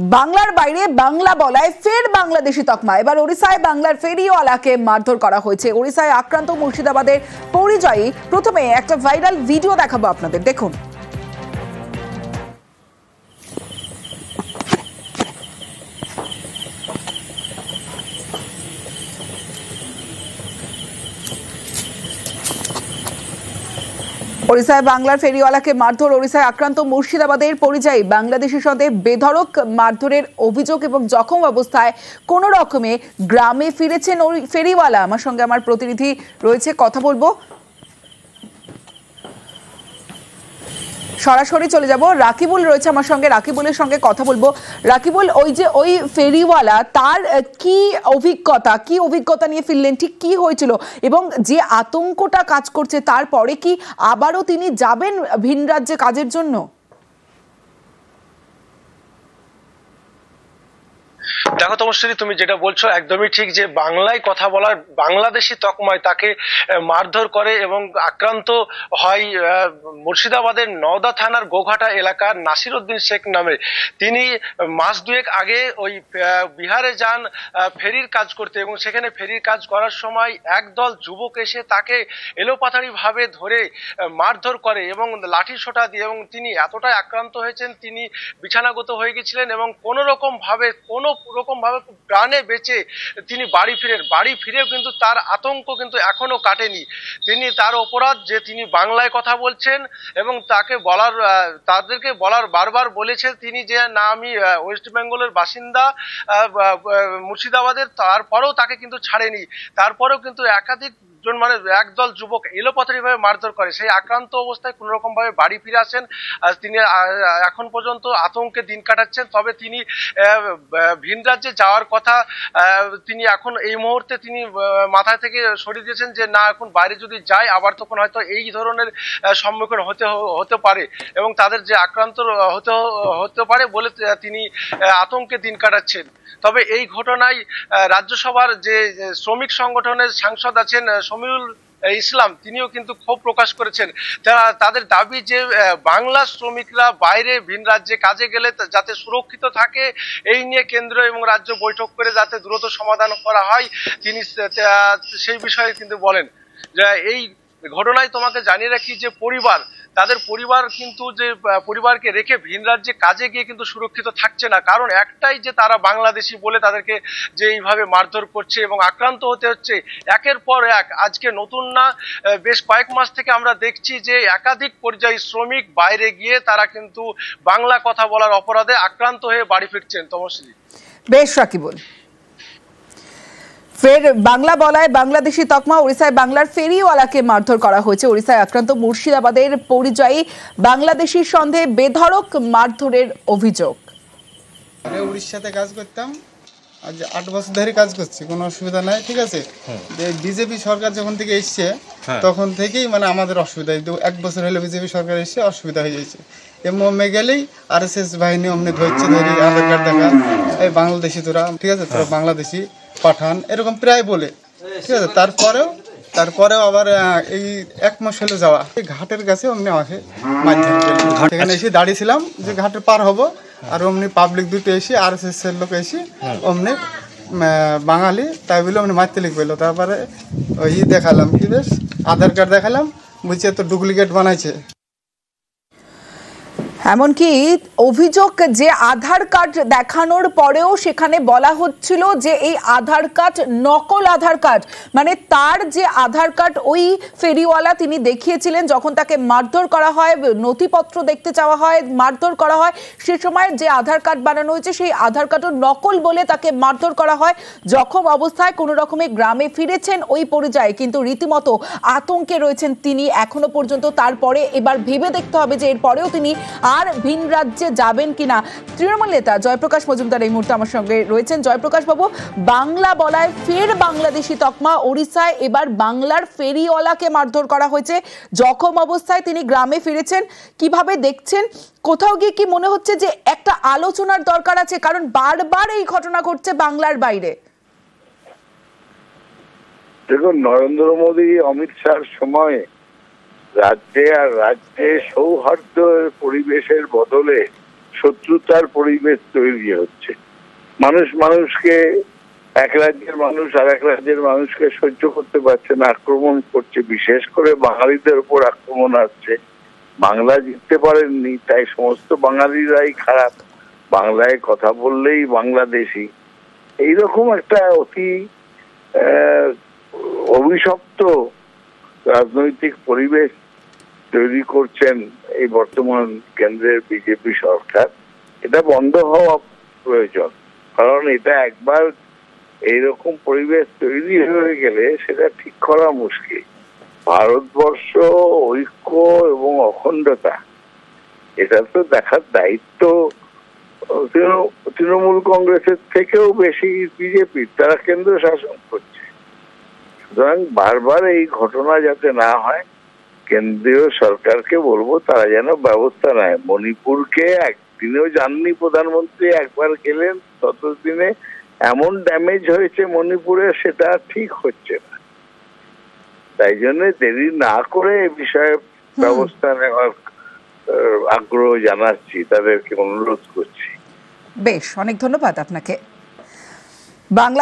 বাংলার বাইরে বাংলা বলায় ফের বাংলাদেশি তকমা। এবার ওড়িশায় বাংলার ফেরিওয়ালাকে মারধর করা হয়েছে। ওড়িশায় আক্রান্ত মুর্শিদাবাদের পরিযায়ী। প্রথমে একটা ভাইরাল ভিডিও দেখাবো আপনাদের, দেখুন। ওড়িশায় বাংলার ফেরিওয়ালাকে মারধর। ওড়িশায় আক্রান্ত মুর্শিদাবাদের পরিযায়ী বাংলাদেশের সঙ্গে বেধড়ক মারধরের অভিযোগ এবং জখম অবস্থায় কোনো রকমে গ্রামে ফিরেছেন ওই ফেরিওয়ালা। আমার সঙ্গে আমার প্রতিনিধি রয়েছে, কথা বলবো। সরাসরি চলে যাব, রাকিবুল রয়েছে আমার সঙ্গে, রাকিবুলের সঙ্গে কথা বলবো। রাকিবুল, ওই ফেরিওয়ালা, তার কি অভিজ্ঞতা নিয়ে ফিরলেন, ঠিক কি হয়েছিল এবং যে আতঙ্কটা কাজ করছে তারপরে কি আবারও তিনি যাবেন ভিন রাজ্যে কাজের জন্য? দেখো তমশ্রী, তুমি যেটা বলছো একদমই ঠিক, যে বাংলায় কথা বলার বাংলাদেশি তকমায় তাকে মারধর করে এবং আক্রান্ত হয় মুর্শিদাবাদের নওদা থানার গোঘাটা এলাকার নাসির উদ্দিন শেখ নামে। তিনি মাস দুয়েক আগে ওই বিহারে যান ফেরির কাজ করতে, এবং সেখানে ফেরির কাজ করার সময় একদল যুবক এসে তাকে এলোপাথারি ভাবে ধরে মারধর করে এবং লাঠি সোঁটা দিয়ে, এবং তিনি এতটাই আক্রান্ত হয়েছেন, তিনি বিছানাগত হয়ে গেছিলেন এবং কোনো রকম ভাবে প্রাণে বেঁচে তিনি বাড়ি ফিরেন। বাড়ি ফিরেও কিন্তু তার আতঙ্ক কিন্তু এখনো কাটেনি। তার অপরাধ যে তিনি বাংলায় কথা বলছেন এবং তাদেরকে বারবার বলেছে তিনি যে না, আমি ওয়েস্ট বেঙ্গলের বাসিন্দা মুর্শিদাবাদের, তারপরেও তাকে কিন্তু ছাড়েনি। তারপরেও কিন্তু একদল যুবক এলোপাথারি ভাবে মারধর করে। সেই আক্রান্ত অবস্থায় কোন রকম ভাবে বাড়ি ফিরে আসেন। তিনি এখন পর্যন্ত আতঙ্কে দিন কাটাচ্ছেন। তবে তিনি ভিন রাজ্যে যাওয়ার কথা তিনি এখন এই মুহূর্তে তিনি মাথা থেকে সরিয়ে দিয়েছেন, যে না, এখন বাইরে যদি যায় আবার তখন হয়তো এই ধরনের সম্মুখীন হতে পারে এবং তাদের যে আক্রান্ত হতে পারে বলে তিনি আতঙ্কে দিন কাটাচ্ছেন। তবে এই ঘটনায় রাজ্যসভার যে শ্রমিক সংগঠনের সাংসদ আছেন শমিউল ইসলাম, তিনিও কিন্তু ক্ষোভ প্রকাশ করেছেন। তাদের দাবি যে বাংলা শ্রমিকরা বাইরে ভিন রাজ্যে কাজে গেলে যাতে সুরক্ষিত থাকে, এই নিয়ে কেন্দ্র এবং রাজ্য বৈঠক করে যাতে দ্রুত সমাধান করা হয়, তিনি সেই বিষয়ে কিন্তু বলেন। যে এই ঘটনায় তোমাকে জানিয়ে রাখি যে তাদের পরিবার কিন্তু যে পরিবারকে রেখে ভিন রাজ্যে কাজে গিয়ে কিন্তু সুরক্ষিত থাকছে না। কারণ একটাই, যে তারা বাংলাদেশি বলে তাদেরকে যে এইভাবে মারধর করছে এবং আক্রান্ত হতে হচ্ছে একের পর এক। আজকে নতুন না, বেশ কয়েক মাস থেকে আমরা দেখছি যে একাধিক পরিযায়ী শ্রমিক বাইরে গিয়ে তারা কিন্তু বাংলা কথা বলার অপরাধে আক্রান্ত হয়ে বাড়ি ফিরছেন। তমশ্রী, বেশ রাকিবুল। ফের বাংলা বলায় বাংলাদেশি তকমা। ওড়িশায় বাংলার ফেরিওয়ালাকে মারধর করা হয়েছে। ওড়িশায় আক্রান্ত মুর্শিদাবাদের পরিযায়ী বাংলাদেশির সন্দেহে বেধড়ক মারধরের অভিযোগ। উড়িষ্যাতে কাজ করতাম, আজ 8 বছর ধরে কাজ করছি, কোনো অসুবিধা নাই, ঠিক আছে। বিজেপি সরকার যখন থেকে এসছে তখন থেকেই আমাদের অসুবিধা, 1 বছর হলে বিজেপি সরকার এসছে, অসুবিধা হয়ে যাচ্ছে। এমএ গেলেই RSS বাহিনী অমনি ধরছে, ধরি আধার কার্ড দেখা, এই বাংলাদেশি তোরা, ঠিক আছে, তোরা বাংলাদেশি পাঠান, এরকম প্রায় বলে, ঠিক আছে। তারপরেও আবার এই 1 মাস হলে যাওয়া ঘাটের কাছে অমনি আমাকে এখানে এসে দাঁড়িয়েছিলাম যে ঘাটের পার হব, আর অমনি পাবলিক দুটো এসে RSS এর লোক এসে অমনি বাঙালি তাই বলে অমনি মারতে লিখবেলো। তারপরে ওই দেখালাম, কি বেশ আধার কার্ড দেখালাম, বুঝছে তো ডুপ্লিকেট বানাইছে। এমনকি অভিযোগ যে আধার কার্ড দেখানোর পরেও সেখানে বলা হচ্ছিল যে এই আধার কার্ড নকল আধার কার্ড। তার যে আধার কার্ড ওই ফেরিওয়ালা তিনি দেখিয়েছিলেন, যখন তাকে মারধর করা হয়, নথিপত্র দেখতে চাওয়া হয়, মারধর করা হয়, সে সময় যে আধার কার্ড বানানো হয়েছে সেই আধার কার্ডও নকল বলে তাকে মারধর করা হয়। জখম অবস্থায় কোনো রকমে গ্রামে ফিরেছেন ওই পরিযায়ী, কিন্তু রীতিমতো আতঙ্কে রয়েছেন তিনি এখনো পর্যন্ত। তারপরে এবার ভেবে দেখতে হবে যে এরপরেও তিনি আর ভিন রাজ্যে যাবেন কিনা। তৃণমূল নেতা জয়প্রকাশ মজুমদার এই মুহূর্তে আমার সঙ্গে রয়েছেন। জয়প্রকাশ বাবু, বাংলা বলায় ফের বাংলাদেশি তকমা। ওড়িশায় এবার বাংলার ফেরিওয়ালাকে মারধর করা হয়েছে, জখম অবস্থায় তিনি গ্রামে ফিরেছেন। কিভাবে দেখছেন? কোথাও গিয়ে কি মনে হচ্ছে যে একটা আলোচনার দরকার আছে? কারণ বারবার এই ঘটনা ঘটছে বাংলার বাইরে। দেখুন, নরেন্দ্র মোদী অমিত শাহর সময়ে রাজ্যে সৌহার্দ্যের পরিবেশের বদলে শত্রুতার পরিবেশ তৈরি হচ্ছে। মানুষ মানুষকে, এক রাজ্যের মানুষ আর এক রাজ্যের মানুষকে সহ্য করতে পারছে না, আক্রমণ করছে, বিশেষ করে বাঙালিদের উপর আক্রমণ আসছে। বাংলা জিততে পারেননি তাই সমস্ত বাঙালিরাই খারাপ, বাংলায় কথা বললেই বাংলাদেশি, এইরকম একটা অতি অভিশপ্ত রাজনৈতিক পরিবেশ তৈরি করছেন এই বর্তমান কেন্দ্রের বিজেপি সরকার। এটা বন্ধ হওয়া প্রয়োজন, কারণ এটা একবার এইরকম পরিবেশ তৈরি হয়ে গেলে সেটা ঠিক করা মুশকিল। ভারতবর্ষ ঐক্য এবং অখণ্ডতা এটা তো দেখার দায়িত্ব তৃণমূল কংগ্রেসের থেকেও বেশি বিজেপি, তারা কেন্দ্র শাসন করছে। সুতরাং বারবার এই ঘটনা যাতে না হয়, কেন্দ্রীয় সরকারকে বলবো তারা যেন ব্যবস্থা নেয়। মণিপুরকে একদিনেও যাননি প্রধানমন্ত্রী, একবার গেলেন, ততদিনে এমন ড্যামেজ হয়েছে মণিপুরে, সেটা ঠিক হচ্ছে না। তাই জন্য দেরি না করে এ বিষয়ে ব্যবস্থা নেওয়ার আগ্রহ জানাচ্ছি, তাদেরকে অনুরোধ করছি। বেশ, অনেক ধন্যবাদ আপনাকে। বাংলা